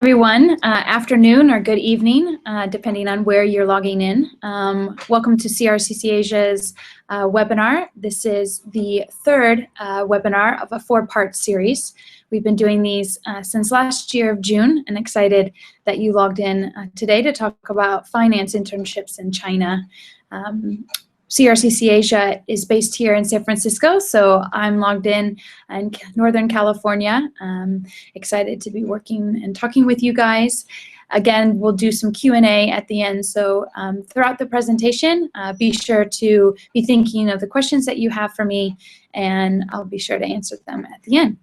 Everyone, afternoon or good evening, depending on where you're logging in. Welcome to CRCC Asia's webinar. This is the third webinar of a four-part series. We've been doing these since last year of June, and excited that you logged in today to talk about finance internships in China. CRCC Asia is based here in San Francisco, so I'm logged in Northern California. Excited to be working and talking with you guys. Again, we'll do some Q&A at the end, so throughout the presentation, be sure to be thinking of the questions that you have for me, and I'll be sure to answer them at the end.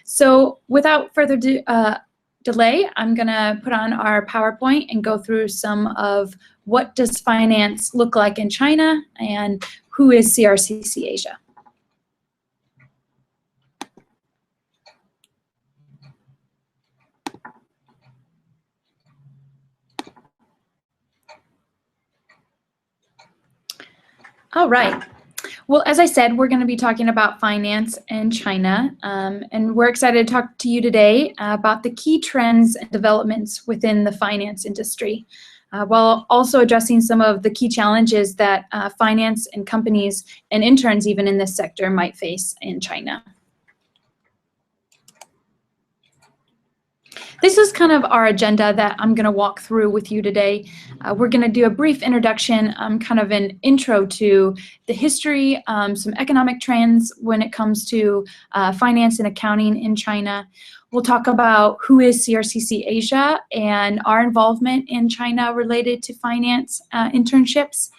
So without further delay, I'm gonna put on our PowerPoint and go through some of what does finance look like in China and who is CRCC Asia. All right. Well, as I said, we're going to be talking about finance in China, and we're excited to talk to you today about the key trends and developments within the finance industry, while also addressing some of the key challenges that finance and companies and interns even in this sector might face in China. This is kind of our agenda that I'm going to walk through with you today. We're going to do a brief introduction, kind of an intro to the history, some economic trends when it comes to finance and accounting in China. We'll talk about who is CRCC Asia and our involvement in China related to finance internships.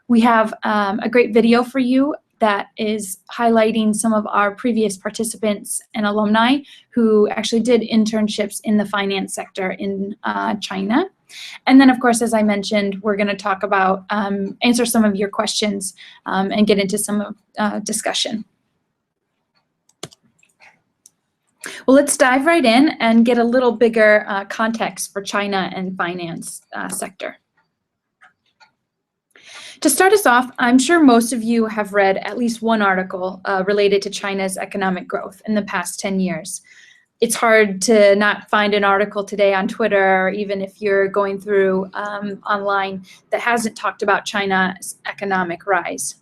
We have a great video for you that is highlighting some of our previous participants and alumni who actually did internships in the finance sector in China. And then, of course, as I mentioned, we're going to talk about, answer some of your questions and get into some discussion. Well, let's dive right in and get a little bigger context for China and finance sector. To start us off, I'm sure most of you have read at least one article related to China's economic growth in the past 10 years. It's hard to not find an article today on Twitter, or even if you're going through online, that hasn't talked about China's economic rise.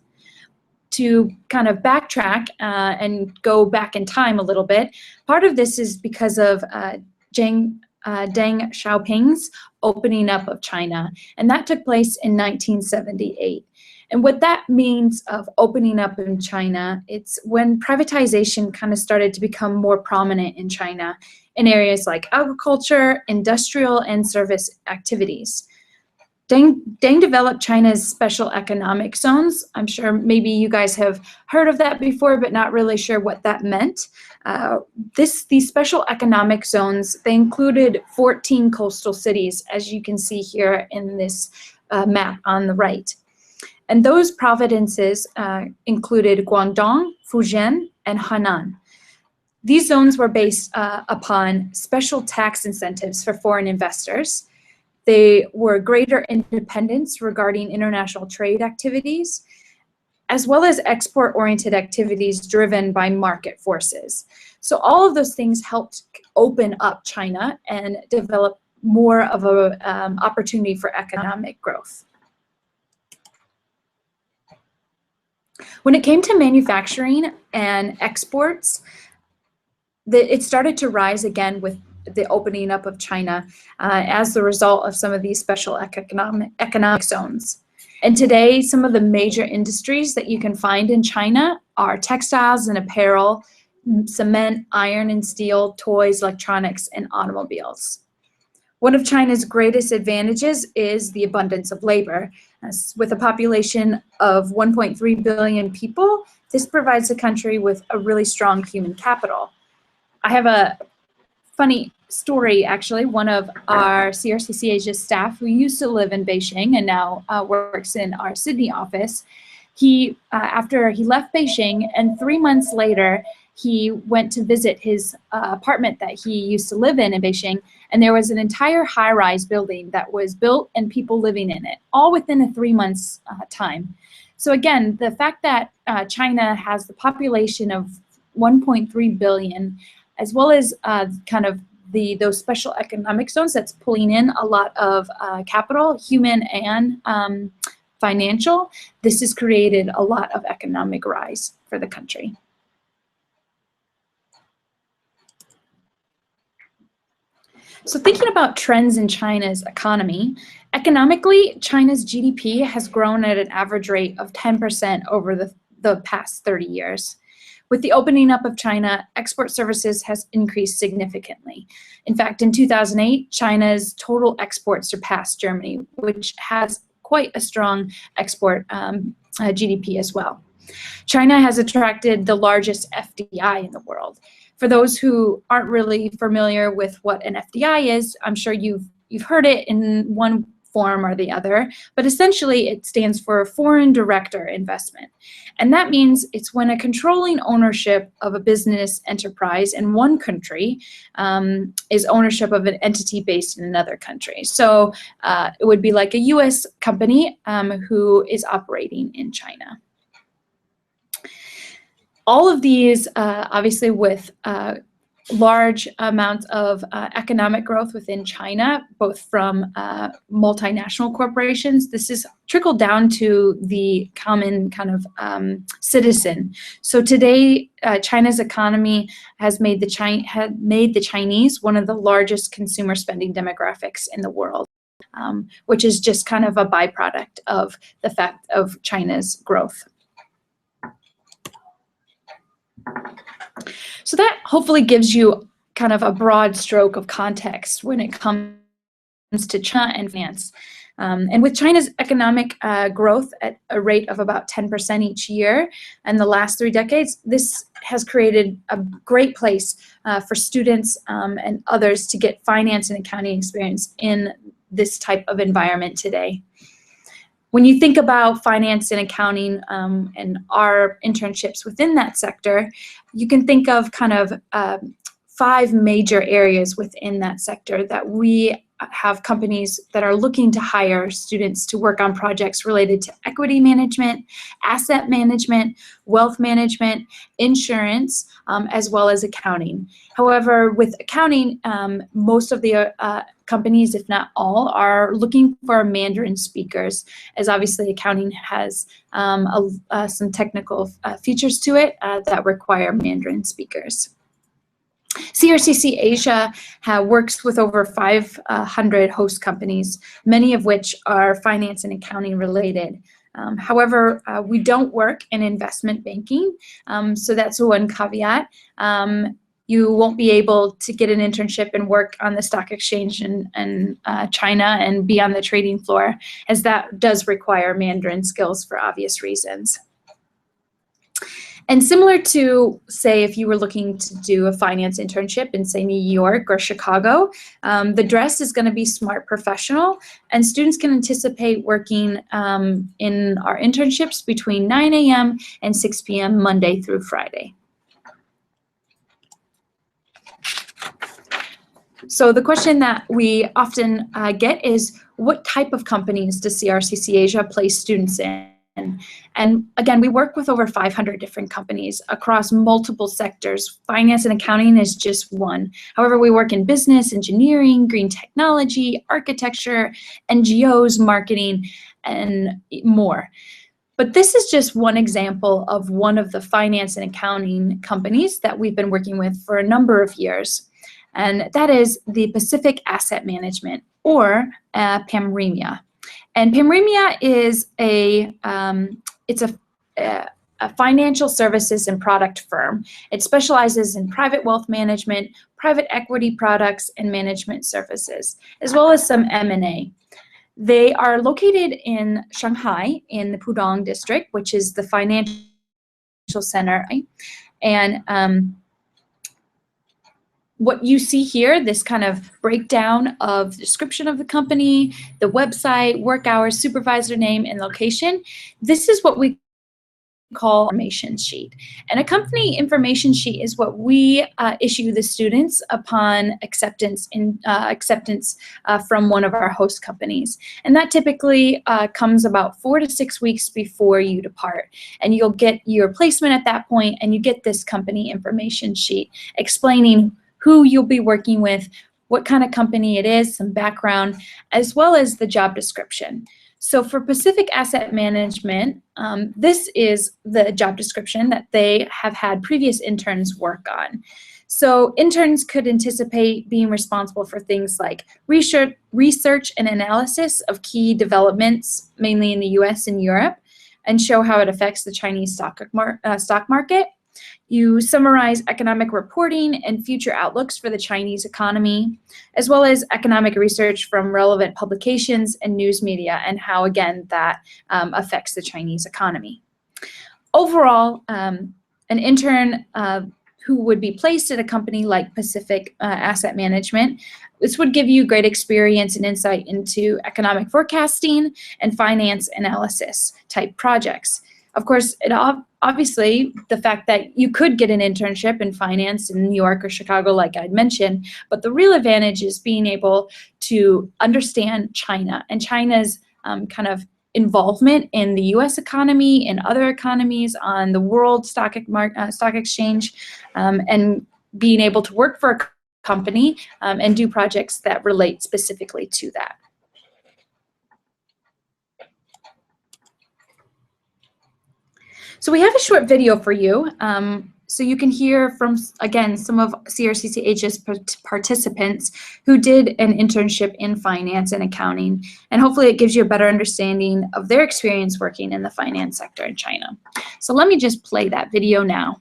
To kind of backtrack and go back in time a little bit, part of this is because of Deng Xiaoping's opening up of China, and that took place in 1978. And what that means of opening up in China, it's when privatization kind of started to become more prominent in China in areas like agriculture, industrial, and service activities. Deng developed China's special economic zones. I'm sure maybe you guys have heard of that before, but not really sure what that meant. These special economic zones, they included 14 coastal cities, as you can see here in this map on the right. And those provinces included Guangdong, Fujian, and Henan. These zones were based upon special tax incentives for foreign investors. They were greater independence regarding international trade activities, as well as export-oriented activities driven by market forces. So all of those things helped open up China and develop more of an opportunity for economic growth. When it came to manufacturing and exports, it started to rise again with the opening up of China as the result of some of these special economic zones. And today, some of the major industries that you can find in China are textiles and apparel, cement, iron and steel, toys, electronics, and automobiles. One of China's greatest advantages is the abundance of labor. With a population of 1.3 billion people, this provides the country with a really strong human capital. I have a funny story, actually. One of our CRCC Asia staff who used to live in Beijing and now works in our Sydney office, after he left Beijing, and 3 months later, he went to visit his apartment that he used to live in Beijing, and there was an entire high-rise building that was built and people living in it, all within a 3 months time. So again, the fact that China has the population of 1.3 billion, as well as kind of those special economic zones that's pulling in a lot of capital, human and financial, this has created a lot of economic rise for the country. So thinking about trends in China's economy, economically, China's GDP has grown at an average rate of 10% over the past 30 years. With the opening up of China, export services has increased significantly. In fact, in 2008, China's total exports surpassed Germany, which has quite a strong export GDP as well. China has attracted the largest FDI in the world. For those who aren't really familiar with what an FDI is, I'm sure you've heard it in one form or the other, but essentially it stands for foreign direct investment. And that means it's when a controlling ownership of a business enterprise in one country is ownership of an entity based in another country. So it would be like a US company who is operating in China. All of these, obviously with large amounts of economic growth within China, both from multinational corporations, this is trickled down to the common kind of citizen. So today, China's economy has made the Chinese one of the largest consumer spending demographics in the world, which is just kind of a byproduct of the fact of China's growth. So that hopefully gives you kind of a broad stroke of context when it comes to China and finance. And with China's economic growth at a rate of about 10% each year in the last 3 decades, this has created a great place for students and others to get finance and accounting experience in this type of environment today. When you think about finance and accounting and our internships within that sector, you can think of kind of 5 major areas within that sector that we have companies that are looking to hire students to work on projects related to equity management, asset management, wealth management, insurance, as well as accounting. However, with accounting, most of the companies, if not all, are looking for Mandarin speakers, as obviously accounting has some technical features to it that require Mandarin speakers. CRCC Asia works with over 500 host companies, many of which are finance and accounting related. However, we don't work in investment banking, so that's one caveat. You won't be able to get an internship and work on the stock exchange in China and be on the trading floor, as that does require Mandarin skills for obvious reasons. And similar to, say, if you were looking to do a finance internship in, say, New York or Chicago, the dress is going to be smart professional, and students can anticipate working in our internships between 9 a.m. and 6 p.m. Monday through Friday. So the question that we often get is, what type of companies does CRCC Asia place students in? And again, we work with over 500 different companies across multiple sectors. Finance and accounting is just one. However, we work in business, engineering, green technology, architecture, NGOs, marketing, and more. But this is just one example of one of the finance and accounting companies that we've been working with for a number of years. And that is the Pacific Asset Management, or PAMREMIA. And PAMREMIA is a financial services and product firm. It specializes in private wealth management, private equity products, and management services, as well as some M&A. They are located in Shanghai in the Pudong district, which is the financial center. And what you see here, this kind of breakdown of the description of the company, the website, work hours, supervisor name, and location, this is what we call information sheet. And a company information sheet is what we issue the students upon acceptance from one of our host companies. And that typically comes about 4 to 6 weeks before you depart. And you'll get your placement at that point, and you get this company information sheet explaining who you'll be working with, what kind of company it is, some background, as well as the job description. So for Pacific Asset Management, this is the job description that they have had previous interns work on. So interns could anticipate being responsible for things like research and analysis of key developments, mainly in the US and Europe, and show how it affects the Chinese stock market. You summarize economic reporting and future outlooks for the Chinese economy, as well as economic research from relevant publications and news media, and how, again, that affects the Chinese economy. Overall, an intern who would be placed at a company like Pacific Asset Management, this would give you great experience and insight into economic forecasting and finance analysis type projects. Of course, obviously, the fact that you could get an internship in finance in New York or Chicago, like I'd mentioned, but the real advantage is being able to understand China and China's kind of involvement in the U.S. economy and other economies on the world stock exchange, and being able to work for a company and do projects that relate specifically to that. So we have a short video for you, so you can hear from, again, some of CRCCH's participants who did an internship in finance and accounting, and hopefully it gives you a better understanding of their experience working in the finance sector in China. So let me just play that video now.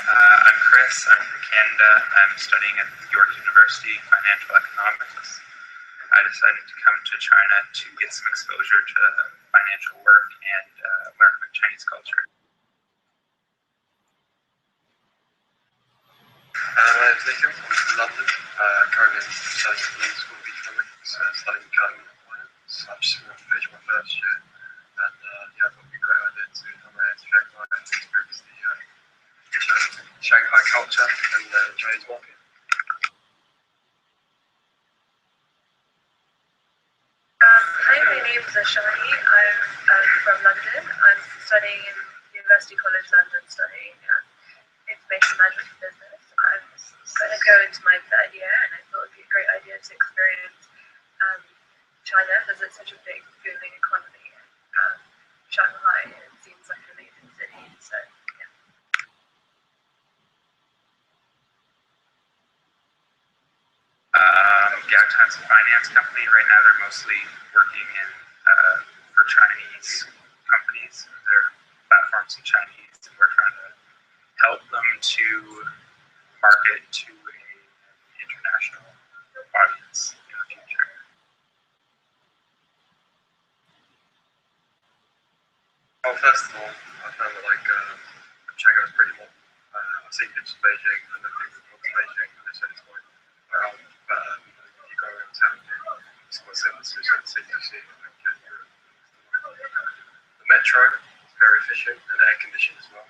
I'm Chris. I'm from Canada. I'm studying at York University Financial Economics. I decided to come to China to get some exposure to financial work and learn about Chinese culture. My name is Nikhil. I'm from London. Currently studying at London School of Economics, studying accounting and finance. I'm just going to finish my first year, and yeah, I thought it would be a great idea to come here to Shanghai and experience the Shanghai culture and the Chinese market. Hi, my name is Ashani. I'm from London. I'm studying in University College London, studying information management and business. I'm going to go into my third year, and I thought it would be a great idea to experience China, because it's such a big, booming economy. Shanghai, it seems like an amazing city, so yeah. Gagtan's a finance company. Right now they're mostly working in for Chinese companies. Their platforms in Chinese, and we're trying to help them to market to an international audience in the future. Well, first of all, I found that Shanghai was pretty modern. I've seen pictures of Beijing, and I think it's Beijing, and they said it's quite well, but you go around town, it's quite similar to the city. The metro is very efficient and air conditioned as well.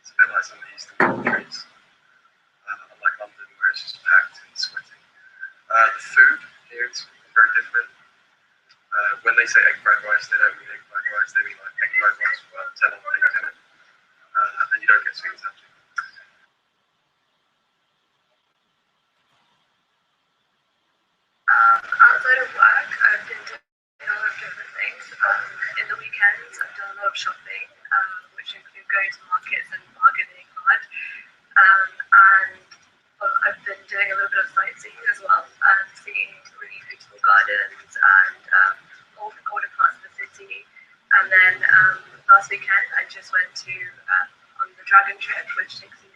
It's a bit like some of the eastern countries, unlike London, where it's just packed and sweaty. The food here is very different. When they say egg fried rice, they don't mean egg fried rice, they mean like egg fried rice with 10 other things in it, and you don't get sweet and salty. Outside of work, I've been doing a lot of different things. In the weekends, I've done a lot of shopping, which include going to markets and bargaining hard. And I've been doing a little bit of sightseeing as well, seeing really beautiful gardens and older parts of the city. And then last weekend, I just went on the Dragon Trip, which takes you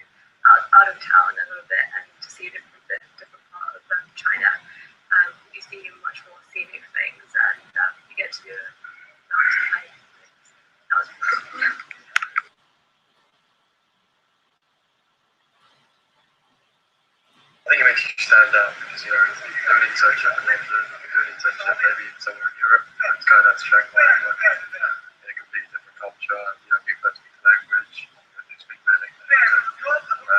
out of town a little bit and to see a different part of China. You see much more scenic things, and you get to do mountain hike. That was fun. I think it makes you stand out because, you know, you do an internship in London, you do an internship maybe somewhere in Europe, it's going out to Shanghai and working in a completely different culture, you know, people that speak the language, you speak their language.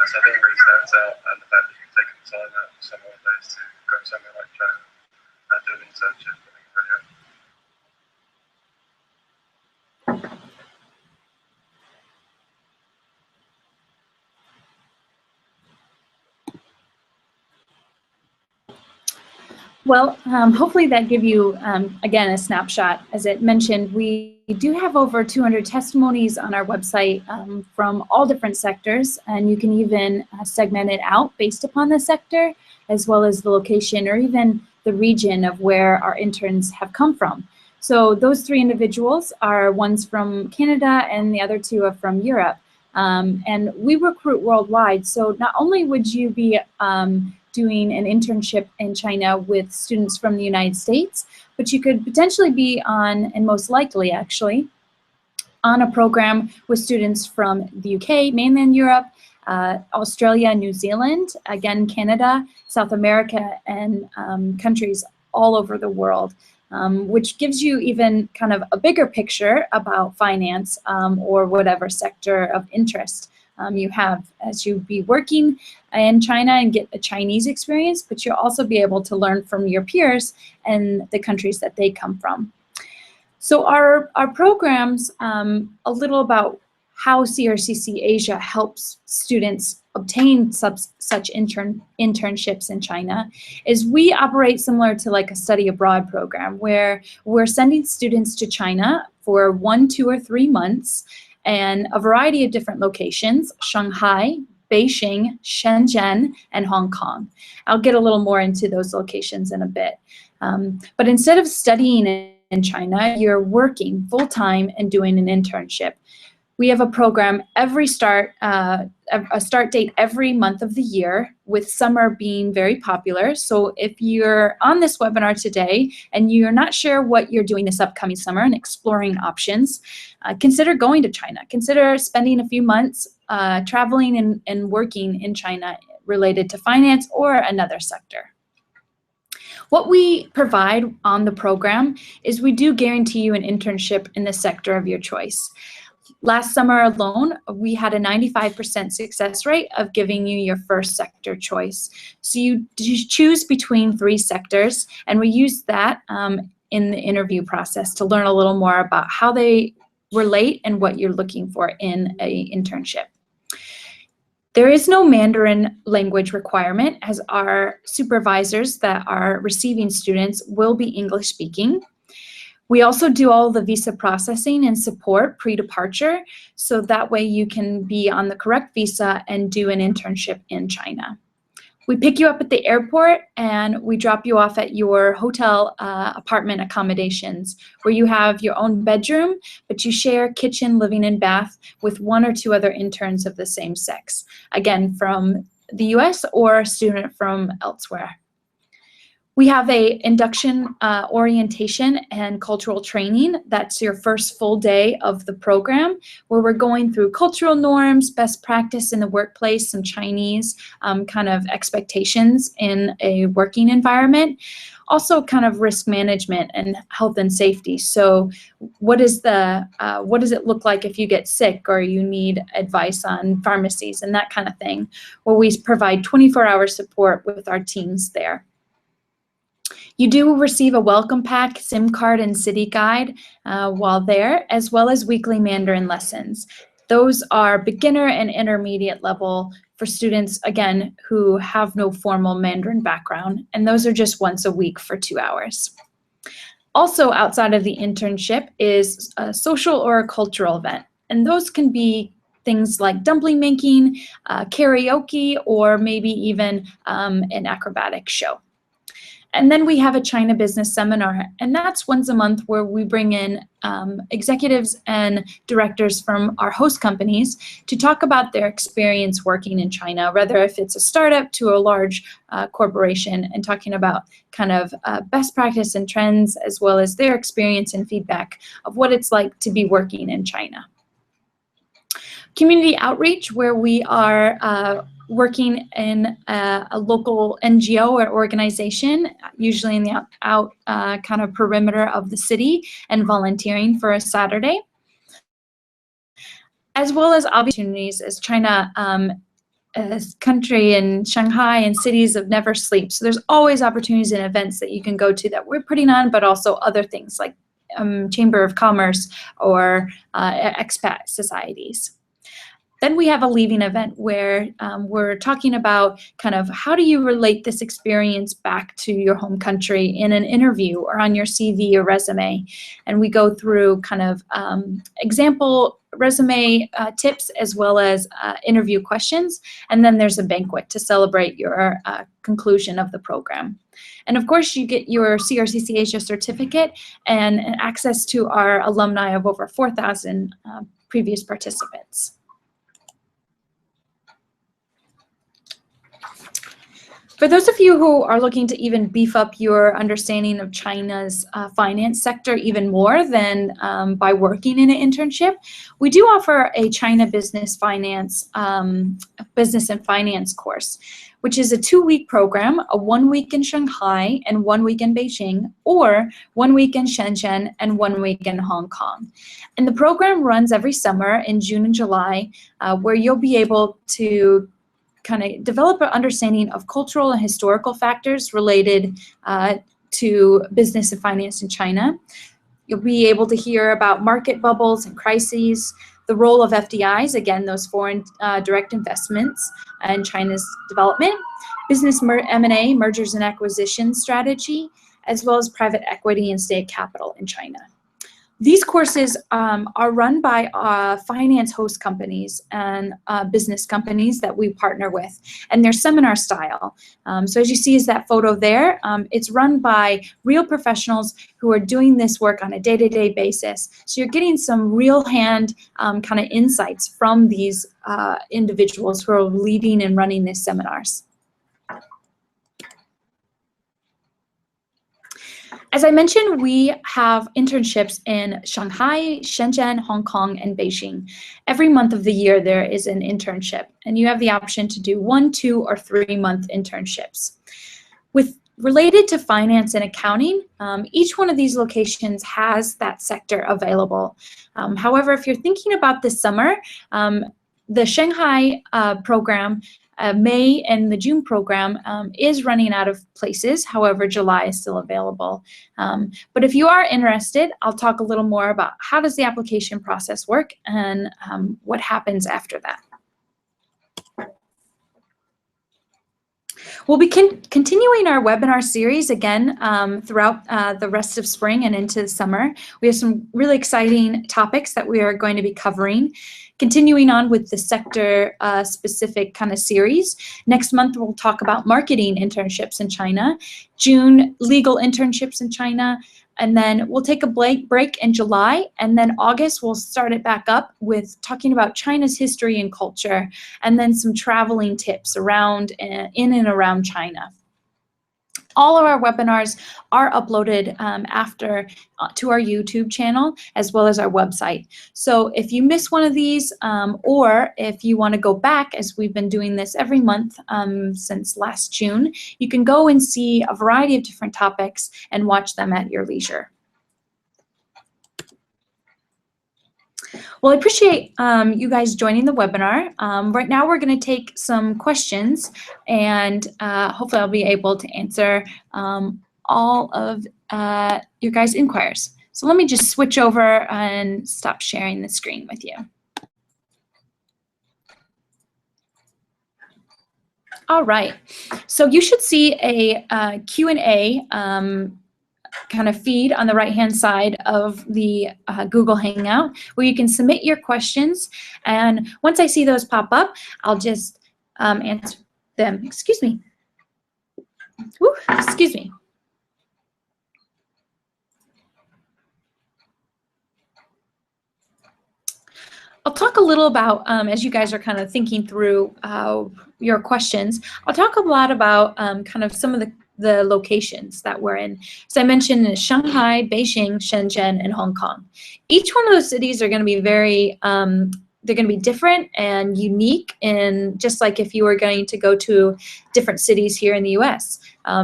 So I think it really stands out, and the fact that you've taken the time out for some holidays to go somewhere like China and do an internship, I think is brilliant. Well, hopefully that give you, again, a snapshot. As it mentioned, we do have over 200 testimonies on our website from all different sectors, and you can even segment it out based upon the sector, as well as the location or even the region of where our interns have come from. So those 3 individuals are ones from Canada and the other 2 are from Europe. And we recruit worldwide, so not only would you be doing an internship in China with students from the United States, but you could potentially be on, and most likely actually, on a program with students from the UK, mainland Europe, Australia, New Zealand, again, Canada, South America, and countries all over the world, which gives you even kind of a bigger picture about finance or whatever sector of interest you have as you be working in China and get a Chinese experience, but you'll also be able to learn from your peers and the countries that they come from. So our programs, a little about how CRCC Asia helps students obtain such internships in China, is we operate similar to like a study abroad program where we're sending students to China for 1, 2, or 3 months and a variety of different locations: Shanghai, Beijing, Shenzhen, and Hong Kong. I'll get a little more into those locations in a bit. But instead of studying in China, you're working full-time and doing an internship. We have a program a start date every month of the year, with summer being very popular. So if you're on this webinar today and you're not sure what you're doing this upcoming summer and exploring options, consider going to China. Consider spending a few months traveling and working in China related to finance or another sector. What we provide on the program is we do guarantee you an internship in the sector of your choice. Last summer alone, we had a 95% success rate of giving you your first sector choice. So you choose between 3 sectors, and we use that in the interview process to learn a little more about how they relate and what you're looking for in an internship. There is no Mandarin language requirement, as our supervisors that are receiving students will be English speaking. We also do all the visa processing and support pre-departure, so that way you can be on the correct visa and do an internship in China. We pick you up at the airport and we drop you off at your hotel apartment accommodations, where you have your own bedroom, but you share kitchen, living, and bath with 1 or 2 other interns of the same sex, again, from the US or a student from elsewhere. We have a induction, orientation, and cultural training. That's your first full day of the program, where we're going through cultural norms, best practice in the workplace, some Chinese kind of expectations in a working environment. Also kind of risk management and health and safety. So what does it look like if you get sick or you need advice on pharmacies and that kind of thing? Well, we provide 24-hour support with our teams there. You do receive a welcome pack, SIM card, and city guide while there, as well as weekly Mandarin lessons. Those are beginner and intermediate level for students, again, who have no formal Mandarin background, and those are just once a week for 2 hours. Also outside of the internship is a social or a cultural event, and those can be things like dumpling making, karaoke, or maybe even an acrobatic show. And then we have a China business seminar, and that's once a month where we bring in executives and directors from our host companies to talk about their experience working in China, whether if it's a startup to a large corporation, and talking about kind of best practice and trends, as well as their experience and feedback of what it's like to be working in China. Community outreach, where we are working in a local NGO or organization, usually in the kind of perimeter of the city, and volunteering for a Saturday, as well as opportunities as China, a country in Shanghai and cities of never sleep. So there's always opportunities and events that you can go to that we're putting on, but also other things like Chamber of Commerce or expat societies. Then we have a leaving event where we're talking about kind of how do you relate this experience back to your home country in an interview or on your CV or resume. And we go through kind of example resume tips as well as interview questions. And then there's a banquet to celebrate your conclusion of the program. And of course, you get your CRCC Asia certificate and access to our alumni of over 4,000 previous participants. For those of you who are looking to even beef up your understanding of China's finance sector even more than by working in an internship, we do offer a China business and finance course, which is a 2-week program, a 1 week in Shanghai and 1 week in Beijing, or 1 week in Shenzhen and 1 week in Hong Kong. And the program runs every summer in June and July, where you'll be able to kind of develop an understanding of cultural and historical factors related to business and finance in China. You'll be able to hear about market bubbles and crises, the role of FDIs, again, those foreign direct investments in China's development, business M&A, mergers and acquisitions strategy, as well as private equity and state capital in China. These courses are run by finance host companies and business companies that we partner with, and they're seminar style. So as you see is that photo there, it's run by real professionals who are doing this work on a day-to-day basis. So you're getting some real hand kind of insights from these individuals who are leading and running these seminars. As I mentioned, we have internships in Shanghai, Shenzhen, Hong Kong, and Beijing. Every month of the year, there is an internship, and you have the option to do 1, 2, or 3-month internships. Related to finance and accounting, each one of these locations has that sector available. However, if you're thinking about this summer, the Shanghai program, May and the June program is running out of places. However, July is still available. But if you are interested, I'll talk a little more about how does the application process work and what happens after that. We'll be continuing our webinar series again throughout the rest of spring and into the summer. We have some really exciting topics that we are going to be covering. Continuing on with the sector specific kind of series. Next month, we'll talk about marketing internships in China, June, legal internships in China, and then we'll take a break in July, and then August, we'll start it back up with talking about China's history and culture, and then some traveling tips around in and around China. All of our webinars are uploaded after to our YouTube channel as well as our website. So if you miss one of these or if you want to go back, as we've been doing this every month since last June, you can go and see a variety of different topics and watch them at your leisure. Well, I appreciate you guys joining the webinar. Right now, we're going to take some questions, and hopefully I'll be able to answer all of your guys' inquiries. So let me just switch over and stop sharing the screen with you. All right, so you should see a Q&A kind of feed on the right-hand side of the Google Hangout where you can submit your questions. And once I see those pop up, I'll just answer them. Excuse me. Woo, excuse me. I'll talk a little about, as you guys are kind of thinking through your questions, I'll talk a lot about kind of some of the locations that we're in. So I mentioned Shanghai, Beijing, Shenzhen, and Hong Kong. Each one of those cities are going to be very they're going to be different and unique, and just like if you were going to go to different cities here in the US.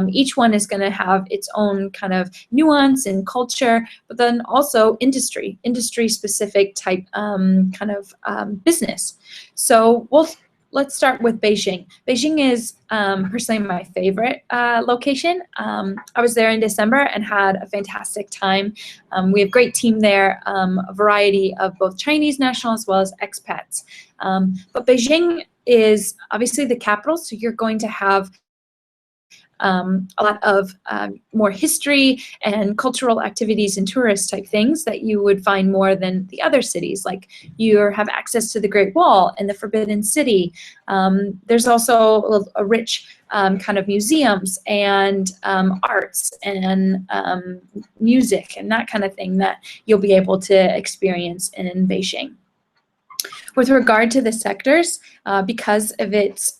Each one is going to have its own kind of nuance and culture, but then also industry-specific type business. So let's start with Beijing. Beijing is personally my favorite location. I was there in December and had a fantastic time. We have a great team there, a variety of both Chinese nationals as well as expats. But Beijing is obviously the capital, so you're going to have a lot of more history and cultural activities and tourist type things that you would find more than the other cities. Like you have access to the Great Wall and the Forbidden City. There's also a rich kind of museums and arts and music and that kind of thing that you'll be able to experience in Beijing. With regard to the sectors, because of its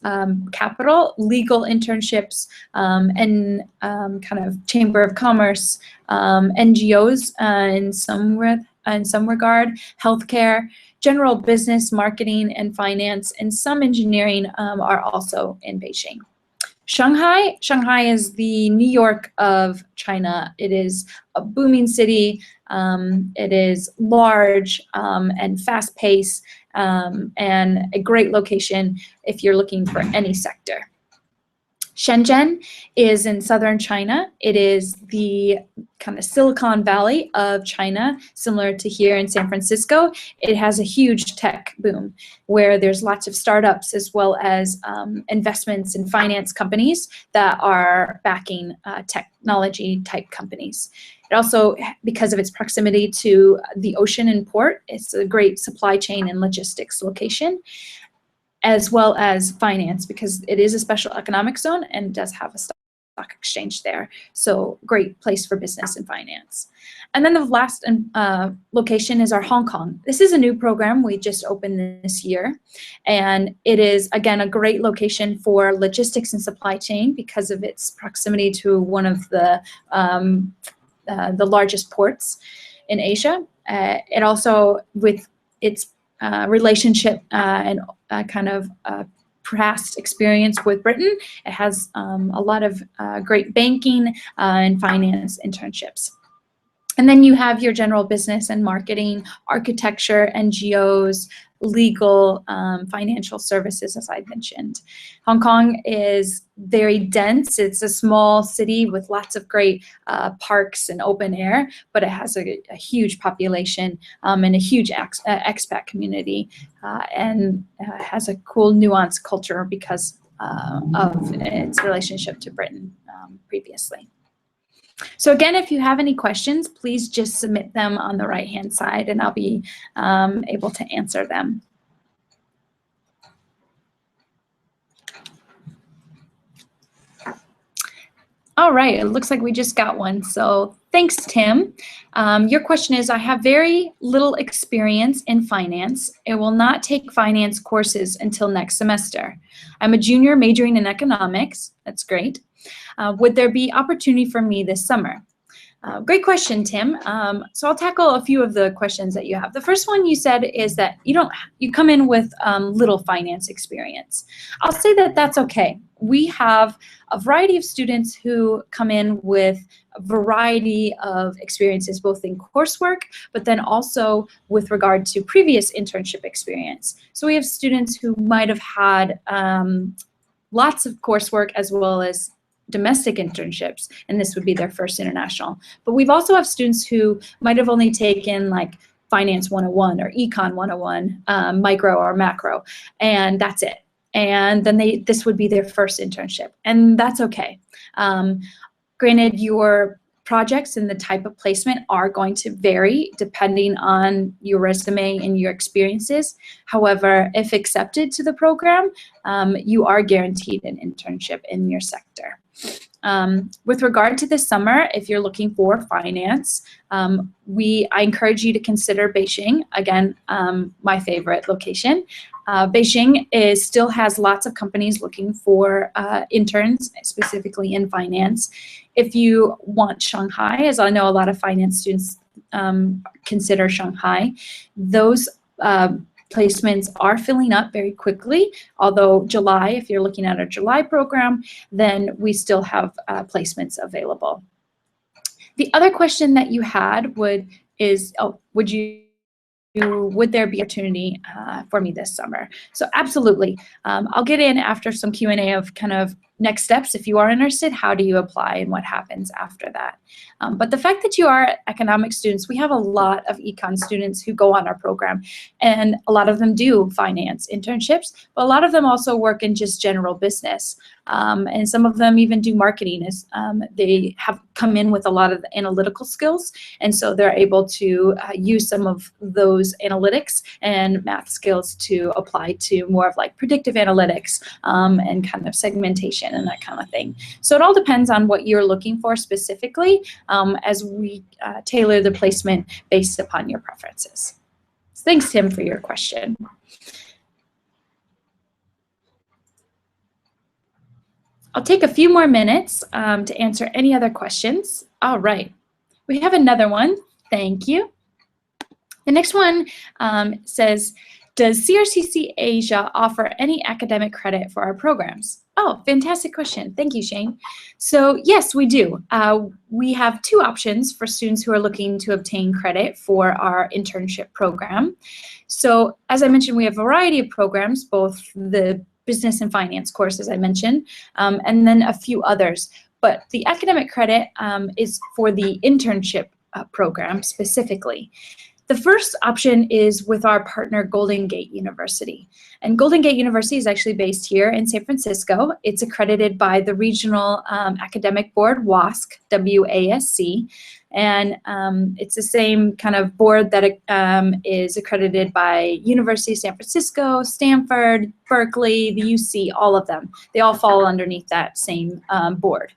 capital, legal internships and kind of Chamber of Commerce, NGOs in some regard, healthcare, general business, marketing, and finance, and some engineering are also in Beijing. Shanghai is the New York of China. It is a booming city. It is large and fast-paced and a great location if you're looking for any sector. Shenzhen is in southern China. It is the kind of Silicon Valley of China, similar to here in San Francisco. It has a huge tech boom where there's lots of startups as well as investments in finance companies that are backing technology type companies. It also, because of its proximity to the ocean and port, it's a great supply chain and logistics location, as well as finance, because it is a special economic zone and does have a stock exchange there. So great place for business and finance. And then the last location is our Hong Kong. This is a new program we just opened this year. And it is, again, a great location for logistics and supply chain because of its proximity to one of the largest ports in Asia. It also, with its relationship and kind of past experience with Britain, it has a lot of great banking and finance internships. And then you have your general business and marketing, architecture, NGOs, legal, financial services, as I mentioned. Hong Kong is very dense. It's a small city with lots of great parks and open air, but it has a huge population and a huge expat community and has a cool nuanced culture because of its relationship to Britain previously. So again, if you have any questions, please just submit them on the right-hand side and I'll be able to answer them. All right, it looks like we just got one. So thanks, Tim. Your question is, I have very little experience in finance. I will not take finance courses until next semester. I'm a junior majoring in economics. That's great. Would there be opportunity for me this summer? Great question, Tim. So I'll tackle a few of the questions that you have. The first one you said is that you come in with little finance experience. I'll say that that's okay. We have a variety of students who come in with a variety of experiences, both in coursework, but then also with regard to previous internship experience. So we have students who might have had lots of coursework as well as domestic internships, and this would be their first international. But we've also have students who might have only taken like Finance 101 or Econ 101, micro or macro, and that's it. And then this would be their first internship, and that's okay. Granted, your projects and the type of placement are going to vary depending on your resume and your experiences. However, if accepted to the program, you are guaranteed an internship in your sector. With regard to this summer, if you're looking for finance, I encourage you to consider Beijing. Again, my favorite location. Beijing still has lots of companies looking for interns, specifically in finance. If you want Shanghai, as I know a lot of finance students consider Shanghai, those placements are filling up very quickly, although July, if you're looking at our July program, then we still have placements available. The other question that you had would there be opportunity for me this summer? So absolutely. I'll get in after some Q&A of kind of next steps. If you are interested, how do you apply and what happens after that? But the fact that you are economics students, we have a lot of econ students who go on our program, and a lot of them do finance internships, but a lot of them also work in just general business. And some of them even do marketing, as they have come in with a lot of analytical skills, and so they're able to use some of those analytics and math skills to apply to more of like predictive analytics and kind of segmentation and that kind of thing. So it all depends on what you're looking for specifically, as we tailor the placement based upon your preferences. So thanks, Tim, for your question. I'll take a few more minutes to answer any other questions. All right, we have another one. Thank you. The next one says, does CRCC Asia offer any academic credit for our programs? Oh, fantastic question. Thank you, Shane. So yes, we do. We have two options for students who are looking to obtain credit for our internship program. So as I mentioned, we have a variety of programs, both the business and finance course, as I mentioned, and then a few others. But the academic credit is for the internship program specifically. The first option is with our partner, Golden Gate University. And Golden Gate University is actually based here in San Francisco. It's accredited by the Regional Academic Board, WASC, W-A-S-C. And it's the same kind of board that is accredited by University of San Francisco, Stanford, Berkeley, the UC, all of them. They all fall underneath that same board.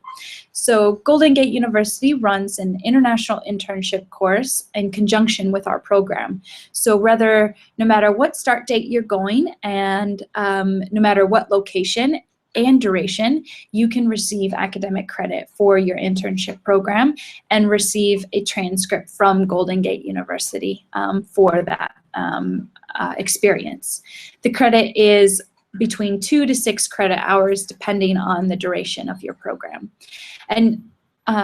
So Golden Gate University runs an international internship course in conjunction with our program. So no matter what start date you're going and no matter what location and duration, you can receive academic credit for your internship program and receive a transcript from Golden Gate University for that experience. The credit is between 2 to 6 credit hours depending on the duration of your program. And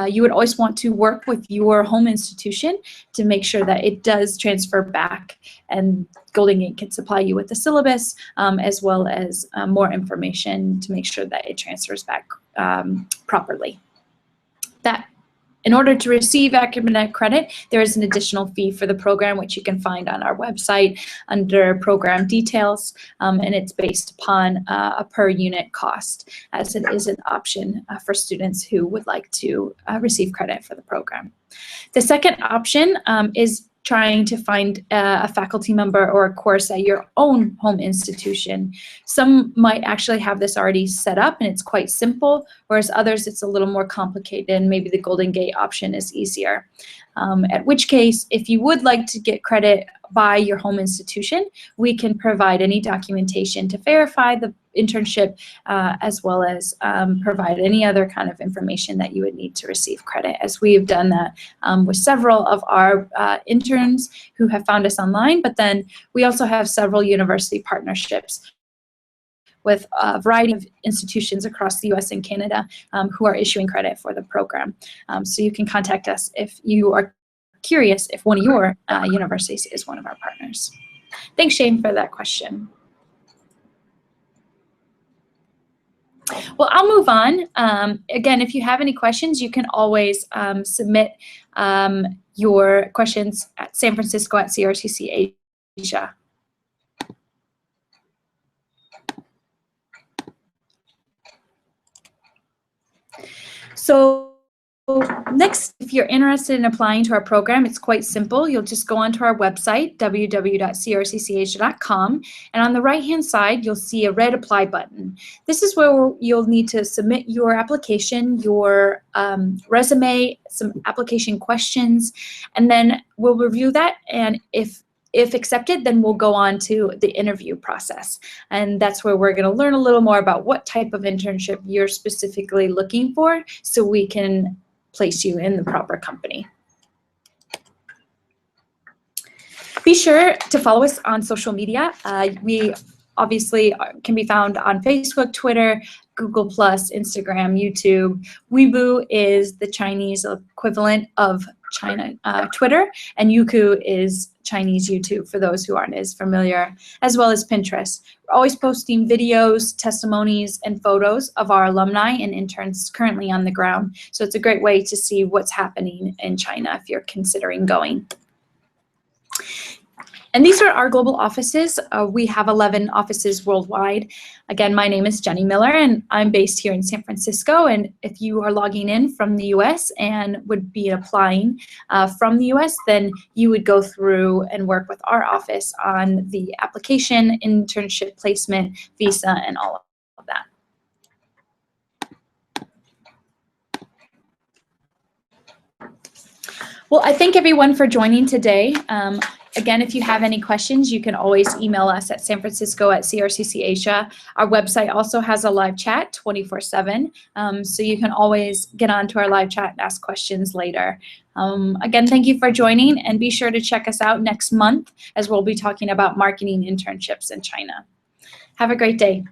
you would always want to work with your home institution to make sure that it does transfer back, and Golden Gate can supply you with the syllabus as well as more information to make sure that it transfers back properly. In order to receive academic credit, there is an additional fee for the program, which you can find on our website under program details, and it's based upon a per unit cost, as it is an option for students who would like to receive credit for the program. The second option is trying to find a faculty member or a course at your own home institution. Some might actually have this already set up and it's quite simple, whereas others it's a little more complicated and maybe the Golden Gate option is easier. At which case, if you would like to get credit by your home institution, we can provide any documentation to verify the internship as well as provide any other kind of information that you would need to receive credit, as we have done that with several of our interns who have found us online, but then we also have several university partnerships with a variety of institutions across the US and Canada who are issuing credit for the program. So you can contact us if you are curious if one of your universities is one of our partners. Thanks, Shane, for that question. Well, I'll move on. Again, if you have any questions, you can always submit your questions at San Francisco at CRCC Asia. So next, if you're interested in applying to our program, it's quite simple. You'll just go onto our website, www.crccasia.com, and on the right-hand side, you'll see a red apply button. This is where you'll need to submit your application, your resume, some application questions, and then we'll review that, and if accepted, then we'll go on to the interview process. And that's where we're going to learn a little more about what type of internship you're specifically looking for so we can place you in the proper company. Be sure to follow us on social media. We obviously can be found on Facebook, Twitter, Google+, Instagram, YouTube. Weibo is the Chinese equivalent of China Twitter, and Youku is Chinese YouTube for those who aren't as familiar, as well as Pinterest. We're always posting videos, testimonies, and photos of our alumni and interns currently on the ground. So it's a great way to see what's happening in China if you're considering going. And these are our global offices. We have 11 offices worldwide. Again, my name is Jenny Miller, and I'm based here in San Francisco. And if you are logging in from the US and would be applying from the US, then you would go through and work with our office on the application, internship, placement, visa, and all of that. Well, I thank everyone for joining today. Again, if you have any questions, you can always email us at sanfrancisco@CRCC Asia. Our website also has a live chat 24/7, so you can always get onto our live chat and ask questions later. Again, thank you for joining, and be sure to check us out next month as we'll be talking about marketing internships in China. Have a great day.